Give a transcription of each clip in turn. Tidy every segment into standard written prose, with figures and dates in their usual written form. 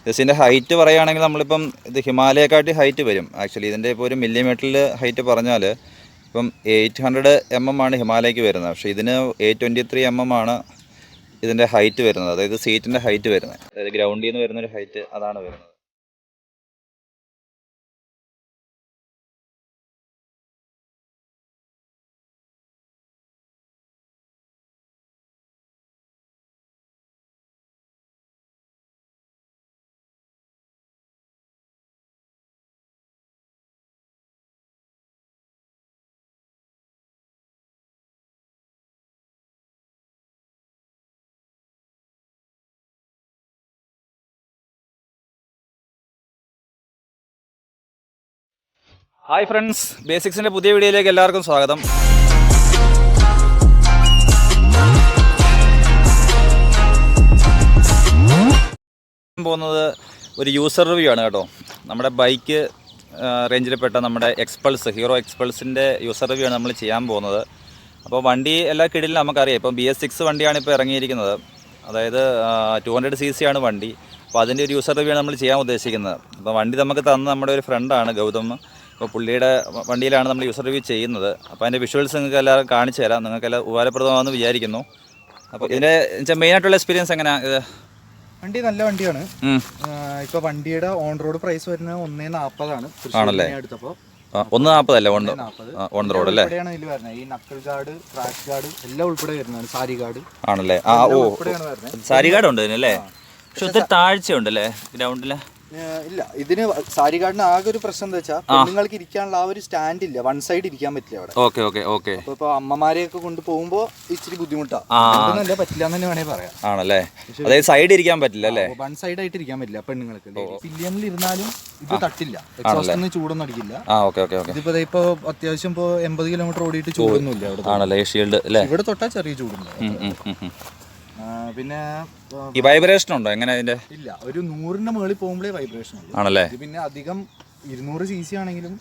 ഇതിൻ്റെ ഹൈറ്റ് പറയുകയാണെങ്കിൽ നമ്മളിപ്പം ഇത് ഹിമാലയക്കാട്ടി ഹൈറ്റ് വരും. ആക്ച്വലി ഇതിൻ്റെ ഇപ്പോൾ ഒരു മില്ലിമീറ്ററിൽ ഹൈറ്റ് പറഞ്ഞാൽ ഇപ്പം 800 mm ആണ് ഹിമാലയക്ക് വരുന്നത്. പക്ഷേ ഇതിന് 823 mm ആണ് ഇതിൻ്റെ ഹൈറ്റ് വരുന്നത്. അതായത് സീറ്റിൻ്റെ ഹൈറ്റ് വരുന്നത്, അതായത് ഗ്രൗണ്ടിൽ നിന്ന് വരുന്നൊരു ഹൈറ്റ് അതാണ് വരുന്നത്. ഹായ് ഫ്രണ്ട്സ്, ബേസിക്സിൻ്റെ പുതിയ വീഡിയോയിലേക്ക് എല്ലാവർക്കും സ്വാഗതം. പോകുന്നത് ഒരു യൂസർ റിവ്യൂ ആണ് കേട്ടോ. നമ്മുടെ ബൈക്ക് റേഞ്ചിൽപ്പെട്ട നമ്മുടെ എക്സ്പൾസ്, ഹീറോ എക്സ്പൾസിൻ്റെ യൂസർ റിവ്യൂ ആണ് നമ്മൾ ചെയ്യാൻ പോകുന്നത്. അപ്പോൾ വണ്ടി എല്ലാ കിടിലും നമുക്കറിയാം. ഇപ്പം BS6 വണ്ടിയാണ് ഇപ്പോൾ ഇറങ്ങിയിരിക്കുന്നത്. അതായത് 200 cc ആണ് വണ്ടി. അപ്പോൾ അതിൻ്റെ ഒരു യൂസർ റിവ്യൂ ആണ് നമ്മൾ ചെയ്യാൻ ഉദ്ദേശിക്കുന്നത്. അപ്പോൾ വണ്ടി നമുക്ക് തന്ന നമ്മുടെ ഒരു ഫ്രണ്ടാണ് ഗൗതം. അപ്പോൾ പുള്ളിയുടെ വണ്ടിയിലാണ് നമ്മൾ യൂസർ റിവ്യൂ ചെയ്യുന്നത്. അപ്പോൾ അതിൻ്റെ വിഷ്വൽസ് നിങ്ങൾക്ക് എല്ലാവരും കാണിച്ചു തരാം. നിങ്ങൾക്കെല്ലാം ഉപകാരപ്രദമാണെന്ന് വിചാരിക്കുന്നു. അപ്പോൾ ഇതിൻ്റെ മെയിനായിട്ടുള്ള എക്സ്പീരിയൻസ് എങ്ങനെയാണ്? ഇത് വണ്ടി നല്ല വണ്ടിയാണ്. ഇപ്പോൾ വണ്ടിയുടെ ഓൺ റോഡ് പ്രൈസ് വരുന്നത് 140 ആണല്ലേ? എടുത്തപ്പോൾ 140 അല്ലേ ഓൺ റോഡ് അല്ലേ? ഇതിൽ വരുന്നത് ഈ നക്കിൾ ഗാർഡ്, ക്രാഷ് ഗാർഡ് എല്ലാം ഉൾപ്പെടെ വരുന്നതാണ്. സാരി ഗാർഡ് ആണല്ലേ? സാരി ഗാർഡ് ഉണ്ട് ഇതിനല്ലേ? പക്ഷെ ഒത്തിരി താഴ്ചയുണ്ടല്ലേ ഗ്രൗണ്ടിൽ? ഇല്ല, ഇതിന് സാരി ഗാർഡിന് ആകെ ഒരു പ്രശ്നം എന്താ വെച്ചാൽ പെണ്ണുങ്ങൾക്ക് ഇരിക്കാനുള്ള ആ ഒരു സ്റ്റാൻഡ് ഇല്ല, വൺ സൈഡ് ഇരിക്കാൻ പറ്റില്ല അവിടെ. ഓക്കെ. അപ്പൊ ഇപ്പൊ അമ്മമാരെയൊക്കെ കൊണ്ട് പോകുമ്പോ ഇച്ചിരി ബുദ്ധിമുട്ടാണ്, പറ്റില്ല എന്ന് തന്നെ വേണേ പറയാം. ആണല്ലേ? അതായത് സൈഡ് ഇരിക്കാൻ പറ്റില്ല അല്ലേ? വൺ സൈഡ് ആയിട്ട് ഇരിക്കാൻ പറ്റില്ല പെണ്ണുങ്ങൾക്ക്. പില്ലിയനിൽ ഇരുന്നാലും ഇത് തട്ടില്ല, എക്സോസ്റ്റ് ചൂടൊന്നും അടിക്കില്ല. ഇതിപ്പോ അത്യാവശ്യം ഇപ്പൊ 80 കിലോമീറ്റർ ഓടിയിട്ട് ചൂടൊന്നുമില്ല അവിടെ. ഇവിടെ തൊട്ടാ ചെറിയ ചൂടുണ്ട്. പിന്നെ ഈ വൈബ്രേഷൻ ഉണ്ടോ? എങ്ങനെ ഇതിന്റെ? ഇല്ല, ഒരു 100ന്റെ മുകളിൽ പോകുമ്പോഴേ വൈബ്രേഷൻ ഉള്ളൂ. ആണല്ലേ? പിന്നെ അധികം 200 cc ആണെങ്കിലും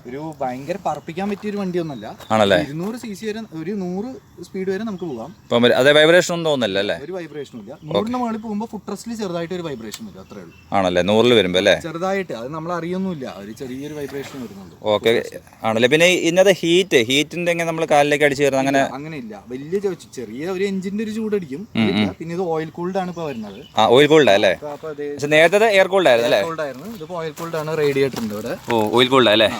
ഒരു ഭയങ്കര പറപ്പിക്കാൻ പറ്റിയ ഒരു വണ്ടിയൊന്നുമല്ല. ആണല്ലേ? 200 cc വരെ, ഒരു 100 സ്പീഡ് വരെ നമുക്ക് പോകാം. അതെ, വൈബ്രേഷൻ ഒന്നും തോന്നില്ല അല്ലേ? ഒരു വൈബ്രേഷനും ഇല്ല. 100ന്റെ മുകളിൽ പോകുമ്പോൾ ഫുട് റെസ്റ്റിൽ ചെറുതായിട്ട് ഒരു വൈബ്രേഷൻ വരും, അത്രേ ഉള്ളൂ. ആണല്ലേ? 100ൽ വരുമ്പോ അല്ലേ? ചെറുതായിട്ട്, അത് നമ്മൾ അറിയൊന്നുമില്ല, ഒരു ചെറിയൊരു വൈബ്രേഷൻ വരുന്നുണ്ട്. ഓക്കെ, ആണല്ലേ? പിന്നെ ഇന്നത്തെ ഹീറ്റിന്റെ എങ്ങനെ നമ്മൾ കാലിലേക്ക് അടിച്ചു കയറുന്നത്? അങ്ങനെ ഇല്ല, വലിയ ചെറിയ ഒരു എഞ്ചിന്റെ ഒരു ചൂടടിക്കും. പിന്നെ ഇത് ഓയിൽ കൂൾഡ് ആണ് ഇപ്പൊ വരുന്നത്. ഓയിൽ കൂൾഡ് അല്ലേ? നേരത്തെ എയർ കൂൾഡ് ആയിരുന്നു അല്ലേ? ഇതിപ്പോ ഓയിൽ കൂൾഡ് ആണ്. റേഡിയേറ്റർ ഉണ്ട് ഇവിടെ. ഓയിൽ കൂൾഡ് അല്ലേ?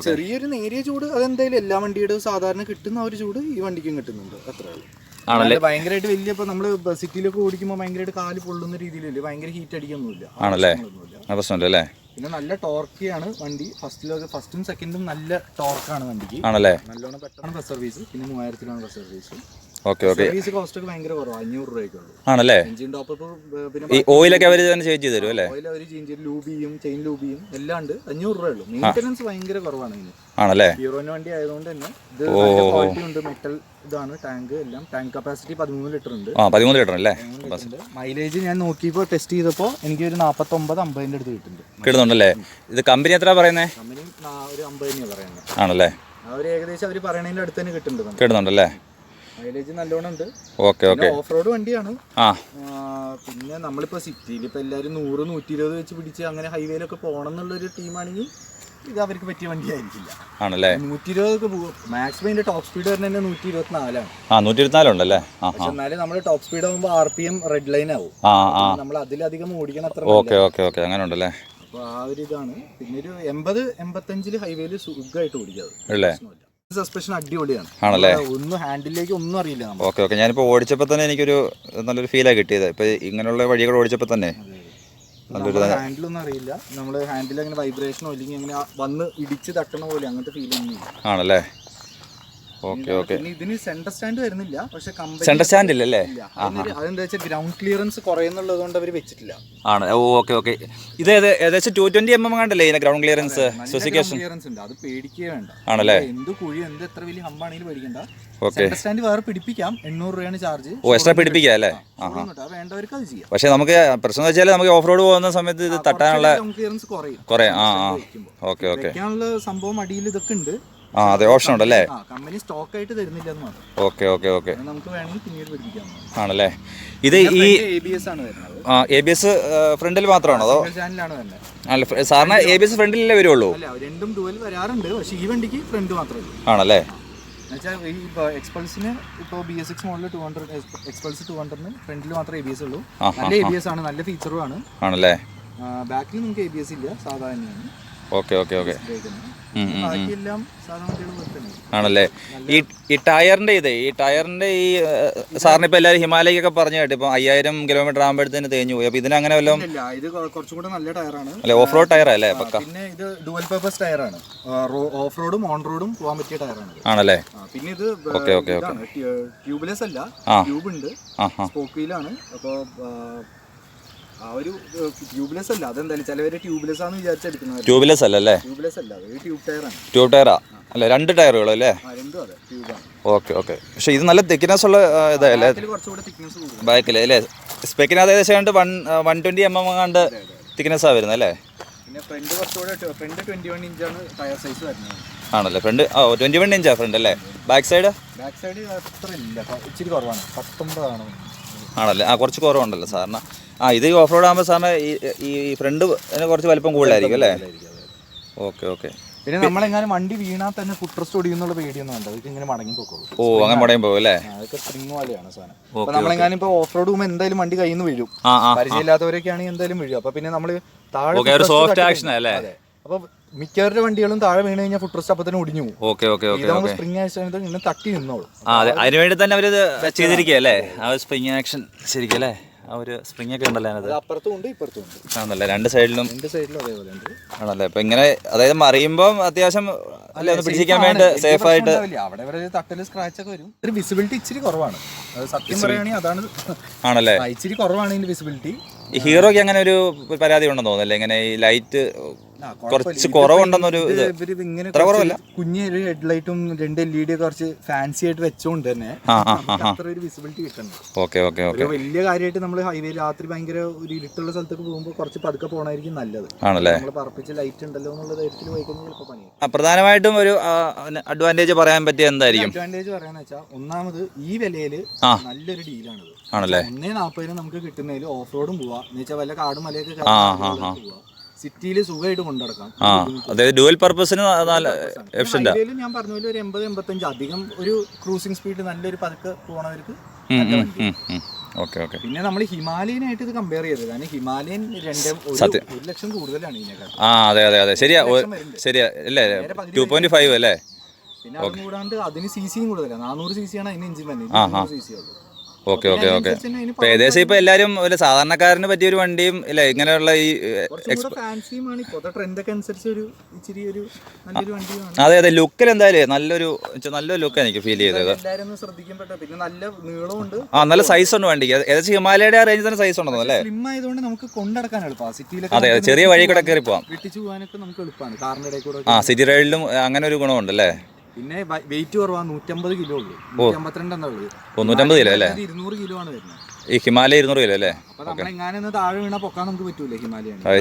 ചെറിയൊരു നേരിയ ചൂട് അതെന്തായാലും എല്ലാ വണ്ടിയുടെ സാധാരണ കിട്ടുന്ന ഒരു ചൂട് ഈ വണ്ടിക്കും കിട്ടുന്നുണ്ട്, അത്രേ ഉള്ളൂ. ഭയങ്കരമായിട്ട് വലിയ ഇപ്പൊ നമ്മള് സിറ്റിയിലൊക്കെ ഓടിക്കുമ്പോൾ ഭയങ്കരമായിട്ട് കാല് പൊള്ളുന്ന രീതിയിലല്ലേ, ഭയങ്കര ഹീറ്റ് അടിക്കൊന്നുമില്ല. ആണല്ലേ? പ്രശ്നമില്ലല്ലേ? പിന്നെ നല്ല ടോർക്കിയാണ് വണ്ടി. ഫസ്റ്റും സെക്കൻഡും നല്ല ടോർക്കാണ് വണ്ടിക്ക്. ആണല്ലേ? നല്ലോണം പെട്ടെന്ന് ബസ് സർവീസ്. പിന്നെ 3000 ബസ് സർവീസ്. സർവീസ് കോസ്റ്റ് ഒക്കെ ഭയങ്കര കുറവാണ്, 500 രൂപയ്ക്കുള്ളൂ. ആണല്ലേ? എഞ്ചിൻ ടോപ്പ് പിന്നെ ഓയിലൊക്കെ അവർ തന്നെ ചേഞ്ച് ചെയ്ത് തരും അല്ലേ? ഓയിൽ അവർ ചേഞ്ച് ചെയ്ത് ലൂബിയും ചെയിൻ ലൂബിയും എല്ലാം ഉണ്ട്. 500 രൂപയുള്ളൂ. മെയിൻ്റനൻസ് ഭയങ്കര കുറവാണ് ഇതിന്. ആണല്ലേ? ഹീറോന്റെ വണ്ടി ആയതുകൊണ്ട് തന്നെ ഇത് ക്വാളിറ്റി ഉണ്ട്. മെറ്റൽ ഇതാണ് ടാങ്ക് എല്ലാം. ടാങ്ക് കപ്പാസിറ്റി 13 ലിറ്റർ ഉണ്ട്. 13 ലിറ്റർ അല്ലേ? മൈലേജ് ഞാൻ നോക്കിയപ്പോൾ ടെസ്റ്റ് ചെയ്തപ്പോൾ എനിക്ക് ഒരു 49-50 അടുത്ത് കിട്ടുന്നുണ്ടല്ലേ? ഇത് കമ്പനി എത്ര പറയുന്നത്? കമ്പനി ഒരു 50 പറയുന്നത്. ആണല്ലേ? അവർ ഏകദേശം അവർ പറയണതിന്റെ അടുത്ത് തന്നെ കിട്ടുന്നുണ്ടല്ലേ? മൈലേജ് നല്ലോണം ഉണ്ട്. ഓക്കെ. ഓഫ് റോഡ് വണ്ടിയാണ്. പിന്നെ നമ്മളിപ്പോ സിറ്റിയിൽ ഇപ്പൊ എല്ലാവരും 100-120 വെച്ച് പിടിച്ച് അങ്ങനെ ഹൈവേയിലൊക്കെ പോകണം എന്നുള്ളൊരു ടീമാണെങ്കിൽ ഇത് അവർക്ക് പറ്റിയ വണ്ടി ആയിരിക്കില്ല. ആണല്ലേ? 120 ഒക്കെ പോകും. മാക്സിമം ഇതിന്റെ ടോപ്പ് സ്പീഡ് വരുന്നത് 124 ആണ്. 124 ഉണ്ടല്ലേ? പക്ഷെ എന്നാലും നമ്മൾ ടോപ്പ് സ്പീഡ് ആകുമ്പോൾ RPM റെഡ് ലൈൻ ആവും. നമ്മൾ അതിലധികം ഓടിക്കണം അത്ര. ഓക്കെ, അങ്ങനെ ഉണ്ടല്ലേ? അപ്പൊ ആ ഒരു ഇതാണ്. പിന്നെ ഒരു 80-85 ഹൈവേയിൽ സുഖമായിട്ട് ഓടിക്കാതെ. സസ്പെൻഷൻ അടിപൊളിയാണ്. ആണല്ലേ? ഒന്നും ഹാൻഡിലേക്ക് ഒന്നും അറിയില്ല. ഓക്കെ. ഞാനിപ്പോ ഓടിച്ചപ്പോൾ തന്നെ എനിക്കൊരു നല്ലൊരു ഫീലാണ് കിട്ടിയത്. ഇപ്പൊ ഇങ്ങനെയുള്ള വഴികൾ ഓടിച്ചപ്പോൾ തന്നെ ഹാൻഡിലൊന്നും അറിയില്ല. നമ്മള് ഹാൻഡിൽ അങ്ങനെ വൈബ്രേഷനോ ഇല്ലെങ്കിൽ അങ്ങനെ വന്ന് ഇടിച്ച് തട്ടണ പോലെ അങ്ങനത്തെ ഫീലിംഗ് ആണല്ലേ? ഓക്കെ. ഇതിന് സെന്റർ സ്റ്റാൻഡ് വരുന്നില്ല. പക്ഷെ സെന്റർ സ്റ്റാൻഡ് ഇല്ലല്ലേ? അതെന്താ വെച്ചാൽ ഗ്രൗണ്ട് ക്ലിയറൻസ് കുറയുന്നുള്ളത് കൊണ്ട് അവർ വെച്ചിട്ടില്ല. ആണ്. ഓക്കെ. ഇത് ഏകദേശം 220 mm കണ്ടല്ലേ ഇതിന്റെ ഗ്രൗണ്ട് ക്ലിയറൻസ്? ക്ലിയറൻസ് ഉണ്ട്, അത് പേടിക്കേ വേണ്ട. ആണല്ലേ? എന്ത് കുഴി എത്ര വലിയ ഹമ്പാണെങ്കിലും പേടിക്കണ്ട. സെന്റർ സ്റ്റാൻഡ് വേറെ പിടിപ്പിക്കാം, 800 രൂപയാണ് ചാർജ്. എക്സ്ട്രാ പിടിപ്പിക്കാം അല്ലേ? വേണ്ടവർക്ക് അത് ചെയ്യാം. പക്ഷെ നമുക്ക് പ്രശ്നം എന്ന് വെച്ചാൽ നമുക്ക് ഓഫ് റോഡ് പോകുന്ന സമയത്ത് ഇത് തട്ടാനുള്ള ക്ലിയറൻസ് കുറയും. ഓക്കെ. സംഭവം അടിയിൽ ഇതൊക്കെ ഉണ്ട്. അതെ, ഓപ്ഷൻ ഉണ്ടല്ലേ? കമ്പനി സ്റ്റോക്ക് ആയിട്ട് തരുന്നില്ല എന്ന് മാത്രം. ഓക്കെ. നമുക്ക് വേണമെങ്കിൽ പിന്നീട് പിടിപ്പിക്കാം. ആണല്ലേ? ഇത് ഈ ABS ആണ് വരുന്നത്. ABS ഫ്രണ്ടിൽ മാത്രമാണോ അതോ ചാനലാണ് തന്നെ? അല്ല സാറിന് ABS ഫ്രണ്ടിലല്ലേ വരുള്ളൂ? അല്ല, രണ്ടും ഡുവൽ വരാറുണ്ട്, പക്ഷേ ഈ വണ്ടിക്ക് ഫ്രണ്ട് മാത്രമേ ഉള്ളൂ. ആണല്ലേ? എന്നുവെച്ചാൽ ഈ എക്സ്പൾസിന് ഇപ്പോൾ BS6 മോഡൽ 200 എക്സ്പൾസ് 200ന് ഫ്രണ്ടിൽ മാത്രമേ ABS ഉള്ളൂ. നല്ല ABS ആണ്, നല്ല ഫീച്ചറും ആണ്. ആണല്ലേ? ബാക്കിൽ നമുക്ക് ABS ഇല്ല, സാധാരണയാണ്. Okay okay okay. ബാക്കിയെല്ലാം സാധാരണ വണ്ടികൾ പോലെ തന്നെ. ആണല്ലേ? ഈ ടയറിന്റെ ഈ സാറിന് ഇപ്പൊ എല്ലാവരും ഹിമാലയൊക്കെ പറഞ്ഞു കേട്ടോ, ഇപ്പൊ 5000 കിലോമീറ്റർ ആകുമ്പോഴത്തേന് തേഞ്ഞു പോയി. അപ്പൊ ഇതിന് അങ്ങനെ വല്ലതും ഇല്ല, ഇത് കുറച്ചും കൂടെ നല്ല ടയറാണ്. അല്ലെ? ഓഫ് റോഡ് ടയർ അല്ലേ? പക്ക. പിന്നെ ഇത് ഡുവൽ പർപ്പസ് ടയറാണ്, ഓഫ് റോഡും ഓൺ റോഡും പോകാൻ പറ്റിയ ടയറാണ്. ആണല്ലേ? പിന്നെ ഇത് ട്യൂബ്ലെസ് അല്ല, ട്യൂബ് ഉണ്ട്, സ്പോക്ക് വീലാണ്. അപ്പോൾ ആ ഒരു ട്യൂബ്ലെസ് അല്ല, അതെന്തായാലും ചിലവര് ട്യൂബ്ലെസ് ആണ് വിചാരിച്ചെടുക്കുന്നത്. ട്യൂബ്ലെസ് അല്ലേ? ട്യൂബ്ലെസ് അല്ല, അത് ട്യൂബ് ടയറാണ്. ട്യൂബ് ടയറാ അല്ല? 2 ടയറുകൾ അല്ലേ? രണ്ടും അതെ, ട്യൂബാണ്. Okay okay. പക്ഷെ ഇത് നല്ല തിക്നെസ് ഉള്ള ഇതല്ലേ കുറച്ചുകൂടെ തിക്നെസ് കൂടുതൽ ബാക്കിൽ അല്ലേ? സ്പെക്കിനകത്ത് ഏകദേശം 120 mm കണ്ട് തിക്നെസ്സാണ് വരുന്നത് അല്ലേ? പിന്നെ ഫ്രണ്ട് കുറച്ചുകൂടെ, ഫ്രണ്ട് 21 ഇഞ്ചാണ് ടയർ സൈസ് വരുന്നത്. ആണല്ലേ? ഫ്രണ്ട് 21 ഇഞ്ചാ ഫ്രണ്ട് അല്ലേ? ബാക്ക് സൈഡ് അത്ര ഇല്ല, ഇച്ചിരി കുറവാണ്, 19 ആണ്. ആണല്ലേ? കുറച്ച് കുറവുണ്ടല്ലോ സാറിന്. ഇത് ഓഫ് റോഡ് ആകുമ്പോൾ സാറിന് ഈ ഫ്രണ്ട് കുറച്ച് വലിപ്പം കൂടുതലായിരിക്കും അല്ലേ? Okay okay. പിന്നെ നമ്മളെങ്ങാനും വണ്ടി വീണാൽ തന്നെ ഫുഡ് റെസ്റ്റ് ഓടിക്കുന്നുള്ള പേടിയൊന്നും വേണ്ട, അതൊക്കെ ഇങ്ങനെ മടങ്ങി പോക്കോളൂ. അങ്ങനെ മടങ്ങി പോകും അല്ലേ? അതൊക്കെ സ്പ്രിങ് പോലെയാണ് സാധനം. അപ്പൊ നമ്മളെങ്ങാനും ഇപ്പൊ ഓഫ് റോഡ് പോകുമ്പോൾ എന്തായാലും വണ്ടി കയ്യിൽ നിന്ന് വീഴും, പരിചയമില്ലാത്തവരൊക്കെ ആണെങ്കിൽ എന്തായാലും വീഴും. അപ്പൊ പിന്നെ നമ്മള് താഴെ സോഫ്റ്റ് ആക്ഷൻ അല്ലേ? അപ്പൊ മിക്കവരുടെ വണ്ടികളും താഴെ വീണ് കഴിഞ്ഞാൽ ഫുഡ് റെസ്റ്റ് അപ്പൊ തന്നെ ഒടിഞ്ഞു പോകും. ഓക്കെ. സ്പ്രിങ് ആക്ഷൻ ഇങ്ങനെ തട്ടി നിന്നോളും. അതിനുവേണ്ടി തന്നെ അവര് ചെയ്തിരിക്കുക അല്ലേ? ആ സ്പ്രിങ് ആക്ഷൻ ശരിക്കും അല്ലേ? ആ ഒരു സ്പ്രിങ് ഒക്കെ ഉണ്ടല്ലോ അതിനകത്ത്. അപ്പുറത്തും ഉണ്ട് ഇപ്പുറത്തും ഉണ്ട്. ആണല്ലേ? 2 സൈഡിലും അതേപോലെ ഉണ്ട്. ആണല്ലേ? അപ്പൊ ഇങ്ങനെ അതായത് മറിയുമ്പോൾ അത്യാവശ്യം അല്ലെ ഒന്ന് പിടിച്ചിരിക്കാൻ വേണ്ടി സേഫ് ആയിട്ട്. അവിടെ വരെ തട്ടല് സ്ക്രാച്ച് ഒക്കെ വരും. ഒരു വിസിബിലിറ്റി ഇച്ചിരി കുറവാണ്, അത് സത്യം പറയുകയാണെങ്കിൽ അതാണ്. ആണല്ലേ? ഇച്ചിരി കുറവാണ് ഇതിന്റെ വിസിബിലിറ്റി. ഈ ഹീറോയ്ക്ക് അങ്ങനെ ഒരു പരാതി ഉണ്ടെന്ന് തോന്നുന്നല്ലേ? ഇങ്ങനെ ഈ ലൈറ്റ് കുറച്ച് കുറവുണ്ടെന്നൊരു ഇത്ര കുറവല്ല, കുഞ്ഞ് ഒരു ഹെഡ്ലൈറ്റും 2 LED കുറച്ച് ഫാൻസി ആയിട്ട് വെച്ചോണ്ട് തന്നെ അത്ര ഒരു വിസിബിലിറ്റി കിട്ടുന്നുണ്ട്. Okay okay okay. വലിയ കാര്യമായിട്ട് നമ്മൾ ഹൈവേ രാത്രി ഭയങ്കര ഒരു ഇരുട്ടുള്ള സ്ഥലത്തൊക്കെ പോകുമ്പോൾ കുറച്ച് പതുക്കെ പോകണമായിരിക്കും നല്ലത്. ആണല്ലേ? നമ്മൾ പറപ്പിച്ച് ലൈറ്റ് ഉണ്ടല്ലോ എന്നുള്ള ധൈര്യത്തിൽ പോയിക്കഴിഞ്ഞാൽ ചിലപ്പോൾ പണിയാണ്. പ്രധാനമായിട്ടും ഒരു അഡ്വാൻറ്റേജ് പറയാൻ പറ്റിയ എന്തായിരിക്കും? അഡ്വാൻറ്റേജ് പറയാന്ന് വെച്ചാൽ, ഒന്നാമത് ഈ വിലയില് നല്ലൊരു ഡീലാണിത്. ആണല്ലേ? 140 നമുക്ക് കിട്ടുന്നതിൽ ഓഫ് റോഡും പോവാം, എന്ന് വെച്ചാൽ വല്ല കാടും മലയൊക്കെ പോവാം, സിറ്റിയിൽ സുഖമായിട്ട് കൊണ്ടുനടക്കാം. അതായത് ഡുവൽ പർപ്പസിന് ഞാൻ പറഞ്ഞ പോലെ ഒരു 80-85 അധികം ഒരു ക്രൂസിംഗ് സ്പീഡ് നല്ലൊരു പതുക്കെ പോണവർക്ക്. പിന്നെ നമ്മൾ ഹിമാലയനായിട്ട് ഇത് കമ്പയർ ചെയ്തത്, കാരണം ഹിമാലയൻ 1 ലക്ഷം കൂടുതലാണ് ഇതിനേക്കാൾ. അതെ ശരിയാ അല്ലേ? 2.5 അല്ലേ? പിന്നെ അതും കൂടാണ്ട് അതിന് CC കൂടുതലാണ്, 400 CC ആണ് അതിന് എഞ്ചിൻ തന്നെ, 200 CC ഉള്ളൂ. ഓക്കെ. ഇപ്പൊ ഏകദേശം ഇപ്പൊ എല്ലാരും ഒരു സാധാരണക്കാരന് പറ്റിയ ഒരു വണ്ടിയും ഇല്ല ഇങ്ങനെയുള്ള ഈ അതെ ലുക്കിൽ എന്തായാലും നല്ലൊരു ലുക്ക് എനിക്ക് ഫീൽ ചെയ്തത്. നല്ല സൈസ് ഉണ്ട് വണ്ടിക്ക്, ഏകദേശം ഹിമാലയയുടെ ആ റേഞ്ച് തന്നെ സൈസ് ഉണ്ടെന്നോ അല്ലേ? അതെ ചെറിയ വഴി കൂടെ കയറി പോവാം, സിറ്റി റൈഡിലും അങ്ങനെ ഒരു ഗുണമുണ്ട് അല്ലേ? പിന്നെ വെയിറ്റ് കുറവാ, 150 കിലോ ഉള്ളൂ, 152 എന്നുള്ളത്. 150 കിലോ അല്ലേ? 200 കിലോ ആണ് വരുന്നത്. ഈ ഹിമാലയ 200 കിലോ അല്ലേ? താഴെ വീണാൽ പൊക്കാൻ നമുക്ക് പറ്റൂല ഹിമാലയ.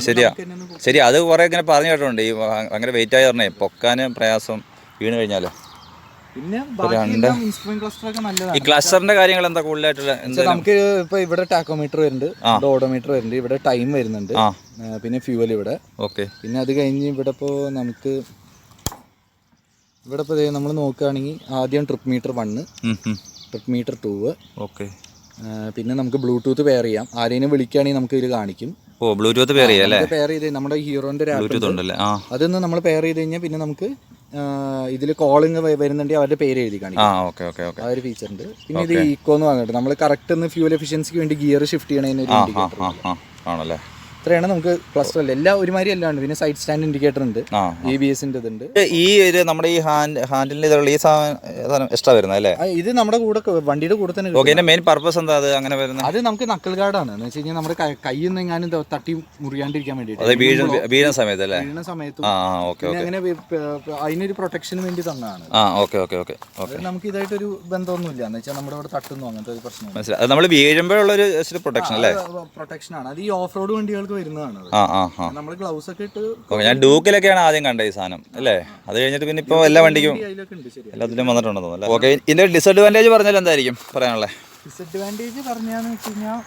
ശരി, അത് കുറെ ഇങ്ങനെ പറഞ്ഞു കേട്ടിട്ടുണ്ട്, ഈ ഭയങ്കര വെയിറ്റ് ആയി പറഞ്ഞേ പൊക്കാന് പ്രയാസം വീണ് കഴിഞ്ഞാലോ. പിന്നെ ഈ ക്ലസ്റ്ററിന്റെ കാര്യങ്ങൾ എന്താ കൂടുതലായിട്ടുള്ള? നമുക്ക് ഇപ്പൊ ഇവിടെ ടാക്കോമീറ്റർ വരുന്നുണ്ട്, ഓഡോമീറ്റർ വരുന്നുണ്ട്, ഇവിടെ ടൈം വരുന്നുണ്ട്, പിന്നെ ഫ്യൂവൽ ഇവിടെ. ഓക്കെ. പിന്നെ അത് കഴിഞ്ഞ് ഇവിടെ ഇപ്പോൾ നമുക്ക് ഇവിടെ ഇപ്പോൾ നമ്മൾ നോക്കുകയാണെങ്കിൽ ആദ്യം trip metre 1, trip metre 2. Okay. പിന്നെ നമുക്ക് ബ്ലൂടൂത്ത് പെയർ ചെയ്യാം, ആരെയും വിളിക്കുകയാണെങ്കിൽ നമുക്ക് ഇത് കാണിക്കും. ബ്ലൂടൂത്ത് പെയർ ചെയ്യാം അല്ലേ? പെയർ ചെയ്ത് നമ്മുടെ ഹീറോന്റെ അതൊന്ന് നമ്മൾ പെയർ ചെയ്ത് കഴിഞ്ഞാൽ പിന്നെ നമുക്ക് ഇതിൽ കോളിങ് വരുന്നുണ്ടെങ്കിൽ അവരുടെ പേര് എഴുതി കാണിക്കും. ആ ഒരു ഫീച്ചർ ഉണ്ട്. പിന്നെ ഇത് ഈക്കോ എന്ന് പറഞ്ഞിട്ട് നമ്മൾ കറക്റ്റ് ഒന്ന് ഫ്യൂൽ എഫിഷ്യൻസിക്ക് വേണ്ടി ഗിയർ ഷിഫ്റ്റ് ചെയ്യണതിന് ആണല്ലേ? ഇത്രയാണ് നമുക്ക് ക്ലസ്റ്റർ അല്ല, എല്ലാം ഒരുമാതിരി അല്ലാണ്ട്. പിന്നെ സൈഡ് സ്റ്റാൻഡ് ഇൻഡിക്കേറ്റർ ഉണ്ട്, ABS ഇതുണ്ട്. ഈ നമ്മുടെ ഈ ഹാൻഡിലിന്റെ ഈ സാധനം എക്സ്ട്രാ വരുന്നത് അല്ലേ? ഇത് നമ്മുടെ കൂടെ വണ്ടിയുടെ കൂടെ തന്നെ. മെയിൻ പർപ്പസ് എന്താ അത് അങ്ങനെ വരുന്നത്? അത് നമുക്ക് നക്കിൾ ഗാർഡാണ്, എന്ന് വെച്ച് കഴിഞ്ഞാൽ നമ്മുടെ കയ്യിൽ നിന്ന് എങ്ങാനും തട്ടി മുറിയാണ്ടിരിക്കാൻ വേണ്ടിയിട്ട് വീഴുന്ന സമയത്ത് അല്ലേ? വീഴുന്ന സമയത്ത് അങ്ങനെ അതിനൊരു പ്രൊട്ടക്ഷന് വേണ്ടി തന്നതാണ്. നമുക്ക് ഇതായിട്ടൊരു ബന്ധമൊന്നുമില്ല, എന്ന് വെച്ചാൽ നമ്മുടെ ഇവിടെ തട്ടുന്നു അങ്ങനത്തെ ഒരു പ്രശ്നം. നമ്മൾ വീഴുമ്പോഴുള്ളൊരു പ്രൊട്ടക്ഷൻ അല്ലേ? പ്രൊട്ടക്ഷനാണ് അത്. ഈ ഓഫ് റോഡ് വണ്ടികൾക്ക് വരുന്നതാണ്. നമ്മൾ ഗ്ലൗസ് ഒക്കെ ഇട്ട്. ഞാൻ ഡൂക്കിലൊക്കെയാണ് ആദ്യം കണ്ടത് ഈ സാധനം അല്ലേ? അത് കഴിഞ്ഞിട്ട് പിന്നെ ഇപ്പോൾ എല്ലാ വണ്ടിക്കും എല്ലാത്തിലും വന്നിട്ടുണ്ടെന്ന് തോന്നുന്നു. ഓക്കെ. ഇതിന്റെ ഡിസഡ്വാൻറ്റേജ് പറഞ്ഞാൽ എന്തായിരിക്കും പറയാനുള്ളത്? ഡിസഡ്വാൻറ്റേജ് പറഞ്ഞാന്ന് വെച്ച് കഴിഞ്ഞാൽ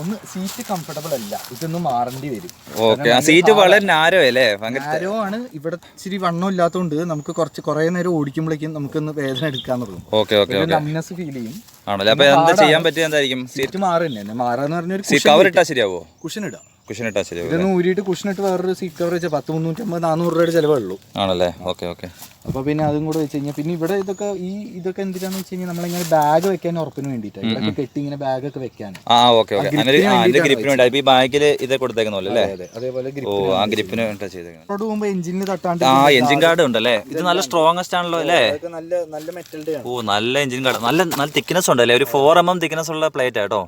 ഒന്ന് സീറ്റ് കംഫർട്ടബിൾ അല്ല, ഇതൊന്ന് മാറേണ്ടി വരും. ഓക്കെ, സീറ്റ് വളരെ നാരോ അല്ലേ? നാരോ ആണ്. ഇവിടെ ഇച്ചിരി വണ്ണം ഇല്ലാത്തതുകൊണ്ട് നമുക്ക് കുറേ നേരം ഓടിക്കുമ്പോഴേക്കും നമുക്കൊന്ന് വേദന എടുക്കാൻ തുടങ്ങും. ഓക്കെ ഓക്കെ, നമ്നെസ് ഫീൽ ചെയ്യും. ആണല്ലേ? അപ്പൊ എന്താ ചെയ്യാൻ പറ്റിയ എന്തായിരിക്കും? സീറ്റ് മാറുക മാറാന്ന് പറഞ്ഞ സീറ്റ് കവർ ഇട്ടാ ശരിയാവോ? കുഷൻ ഇടാം. കുഷൻ ഇട്ടാ ശരിയാവും. ഇതൊന്ന് ഊരിയിട്ട് കുഷനിട്ട് വേറൊരു സീറ്റ് കവർ വെച്ചാൽ 350-400 രൂപയുടെ ചിലവേ ഉള്ളൂ. ആണല്ലേ? Okay okay. അപ്പോൾ പിന്നെ അതും കൂടെ വെച്ച് കഴിഞ്ഞാൽ പിന്നെ ഇവിടെ ഇതൊക്കെ എന്തിനാന്ന് വെച്ച് കഴിഞ്ഞാൽ നമ്മളിങ്ങനെ ബാഗ് വെക്കാൻ ഉറപ്പിന് വേണ്ടിയിട്ടാണ്. ഇതൊക്കെ കെട്ടി ഇങ്ങനെ ബാഗൊക്കെ വെക്കാൻ. Okay okay. ഗ്രിപ്പിന് വേണ്ടി ഈ ബാഗിൽ ഇത് കൊടുത്തേക്കുന്നല്ലേ? അല്ലേ? അതേപോലെ ആ ഗ്രിപ്പിന് ചെയ്തേക്കുന്നത്. പോകുമ്പോൾ എഞ്ചിന് തട്ടാണ്ട് എഞ്ചിൻ ഗാർഡ് ഉണ്ടല്ലേ? ഇത് നല്ല സ്ട്രോങ്ങസ്റ്റ് ആണല്ലോ അല്ലേ? നല്ല മെറ്റൽഡ് ആണ്. നല്ല എഞ്ചിൻ ഗാർഡ്, നല്ല തിക്നെസ് ഉണ്ടല്ലേ? ഒരു 4 mm തിക്നെസ് ഉള്ള പ്ലേറ്റ് ആട്ടോ.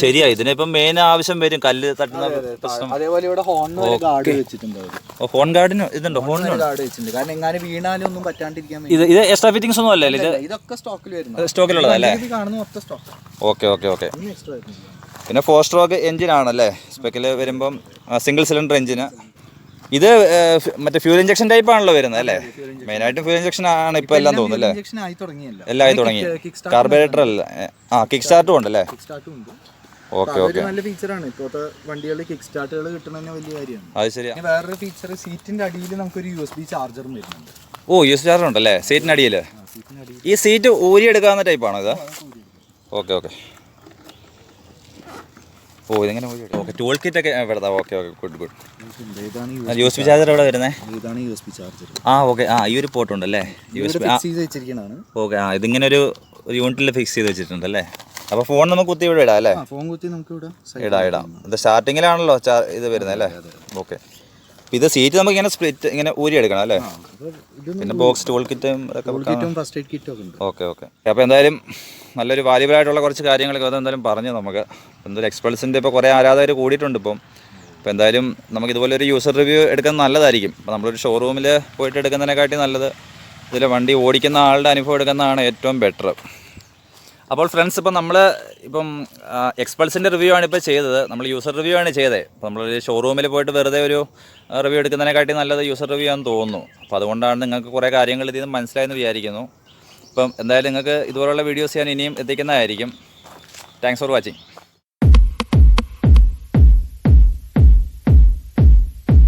ശരിയാ, ഇതിനിപ്പം മെയിൻ ആവശ്യം വരും കല്ല് തട്ടുന്ന പ്രശ്നം. അതേപോലെ ഇവിടെ ഹോൺ ഗാർഡ് വെച്ചിട്ടുണ്ട്. ഹോൺ ഗാർഡിന് ഇതുണ്ടോ? ഹോൺ ഗാർഡ് വെച്ചിട്ടുണ്ട്, കാരണം എങ്ങനെ വീണാലും ഒന്നും പറ്റാണ്ടിരിക്കാൻ. ഇത് എക്സ്ട്രാ ഫിറ്റിംഗ്സ് ഒന്നും അല്ലേ? ഇതൊക്കെ സ്റ്റോക്കിൽ വരുന്നത്, സ്റ്റോക്കിലുള്ളതല്ലേ? കാണുന്ന മൊത്തം സ്റ്റോക്ക്. Okay okay okay. പിന്നെ 4 സ്ട്രോക്ക് എഞ്ചിൻ ആണല്ലേ സ്പെക്കിൽ വരുമ്പം? സിംഗിൾ സിലിണ്ടർ എഞ്ചിന്. ഇത് മറ്റേ ഫ്യൂൽ ഇഞ്ചക്ഷൻ ടൈപ്പ് ആണല്ലോ വരുന്നത് അല്ലേ? മെയിനായിട്ടും ഫ്യൂൽ ഇഞ്ചക്ഷൻ ആണ് ഇപ്പൊ എല്ലാം തോന്നുന്നു അല്ലേ? എല്ലാം ആയി തുടങ്ങി. കാർബറേറ്റർ അല്ല, കിക്ക് സ്റ്റാർട്ടും ഉണ്ടല്ലേ? Okay okay. നല്ല ഫീച്ചറാണ്. ഇപ്പോഴത്തെ വണ്ടികളിൽ കിക്ക് സ്റ്റാർട്ടുകൾ കിട്ടുന്ന വലിയ കാര്യമാണ്. അത് ശരിയാ. വേറൊരു ഫീച്ചർ, സീറ്റിന്റെ അടിയിൽ നമുക്കൊരു USB ചാർജറും വരുന്നുണ്ട്. USB ചാർജർ ഉണ്ടല്ലേ സീറ്റിന് അടിയിൽ? ഈ സീറ്റ് ഊരി എടുക്കാവുന്ന ടൈപ്പാണോ ഇത്? Okay okay. ഇതെങ്ങനെ? ഓക്കെ, ടൂൾ കിറ്റ് ഒക്കെ ഇവിടെ. Okay okay, good good. USB charger എവിടെ വരുന്നത്? ഇതാണ് USB ചാർജർ. ഓക്കെ. ഈ ഒരു പോർട്ട് ഉണ്ടല്ലേ? ഓക്കെ. ഇതിങ്ങനെ ഒരു യൂണിറ്റിൽ ഫിക്സ് ചെയ്ത് വെച്ചിട്ടുണ്ടല്ലേ? അപ്പോൾ ഫോൺ നമുക്ക് കുത്തി ഇവിടെ ഇടാം അല്ലേ? ഫോൺ കുത്തി നമുക്ക് ഇടാം. ഇത് സ്റ്റാർട്ടിങ്ങിലാണല്ലോ ഇത് വരുന്നത് അല്ലേ? ഓക്കെ. ഇത് സീറ്റ് നമുക്ക് ഇങ്ങനെ സ്പ്ലിറ്റ് ഇങ്ങനെ ഊരി എടുക്കണം അല്ലേ? പിന്നെ ബോക്സ് ടൂൾ കിറ്റും ഫസ്റ്റ് എയ്ഡ് കിറ്റും ഉണ്ട്. Okay okay. അപ്പോൾ എന്തായാലും നല്ലൊരു വാല്യുബിൾ ആയിട്ടുള്ള കുറച്ച് കാര്യങ്ങളൊക്കെ അതെന്തായാലും പറഞ്ഞു നമുക്ക്. എന്തായാലും എക്സ്പൾസിൻ്റെ ഇപ്പോൾ കുറേ ആരാധകർ കൂടിയിട്ടുണ്ട് ഇപ്പം. അപ്പോൾ എന്തായാലും നമുക്ക് ഇതുപോലെ ഒരു യൂസർ റിവ്യൂ എടുക്കുന്നത് നല്ലതായിരിക്കും. അപ്പോൾ നമ്മളൊരു ഷോറൂമിൽ പോയിട്ട് എടുക്കുന്നതിനെക്കാട്ടി നല്ലത് ഇതിൽ വണ്ടി ഓടിക്കുന്ന ആളുടെ അനുഭവം എടുക്കുന്നതാണ് ഏറ്റവും ബെറ്റർ. അപ്പോൾ ഫ്രണ്ട്സ്, ഇപ്പം നമ്മൾ എക്സ്പൾസിൻ്റെ റിവ്യൂ ആണ് ഇപ്പോൾ ചെയ്തത്. നമ്മൾ യൂസർ റിവ്യൂ ആണ് ചെയ്തത്. അപ്പോൾ നമ്മളൊരു ഷോറൂമിൽ പോയിട്ട് വെറുതെ ഒരു റിവ്യൂ എടുക്കുന്നതിനെക്കാട്ടി നല്ലത് യൂസർ റിവ്യൂ ആണെന്ന് തോന്നുന്നു. അപ്പോൾ അതുകൊണ്ടാണ് നിങ്ങൾക്ക് കുറേ കാര്യങ്ങൾ ഇതിൽ നിന്ന് മനസ്സിലായെന്ന് വിചാരിക്കുന്നു. അപ്പം എന്തായാലും നിങ്ങൾക്ക് ഇതുപോലുള്ള വീഡിയോസ് ഞാൻ ഇനിയും എത്തിക്കുന്നതായിരിക്കും. Thanks for watching.